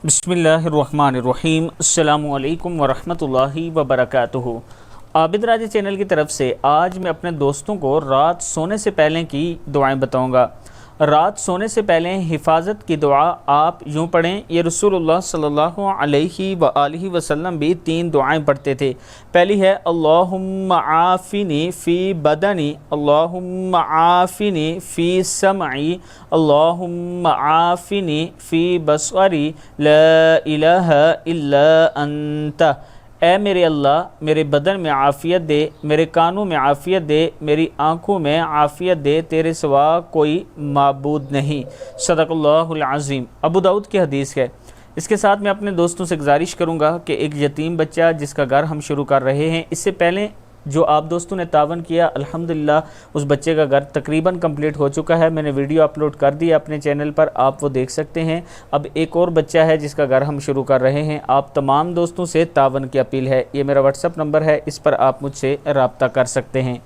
बिस्मिल्लाहिर्रहमानिर्रहीम। अस्सलामु अलैकुम वरहमतुल्लाहि वबरकातुहू। आबिद राजा चैनल की तरफ से आज मैं अपने दोस्तों को रात सोने से पहले की दुआएं बताऊंगा। रात सोने से पहले हिफाजत की दुआ आप यूँ पढ़ें। ये रसूलुल्लाह सल्लल्लाहु अलैहि व आलिहि वसल्लम भी 3 दुआएं पढ़ते थे। पहली है अल्लाहुम्मा आफ़िनी फ़ी बदनी, अल्लाहुम्मा आफ़िनी फ़ी समई, अल्लाहुम्मा आफ़िनी फ़ी बसरी, ला इलाहा इल्ला अंता। ऐ मेरे अल्लाह मेरे बदन में आफ़ियत दे, मेरे कानों में आफ़ियत दे, मेरी आँखों में आफ़ियत दे, तेरे सिवा कोई माबूद नहीं। सदक़ल्लाहुल अज़ीम। अबू दाऊद की हदीस है। इसके साथ मैं अपने दोस्तों से गुजारिश करूँगा कि एक यतीम बच्चा जिसका घर हम शुरू कर रहे हैं, इससे पहले जो आप दोस्तों ने तावन किया, अल्हम्दुलिल्लाह उस बच्चे का घर तकरीबन कंप्लीट हो चुका है। मैंने वीडियो अपलोड कर दी अपने चैनल पर, आप वो देख सकते हैं। अब एक और बच्चा है जिसका घर हम शुरू कर रहे हैं। आप तमाम दोस्तों से तावन की अपील है। ये मेरा व्हाट्सअप नंबर है, इस पर आप मुझसे रब्ता कर सकते हैं।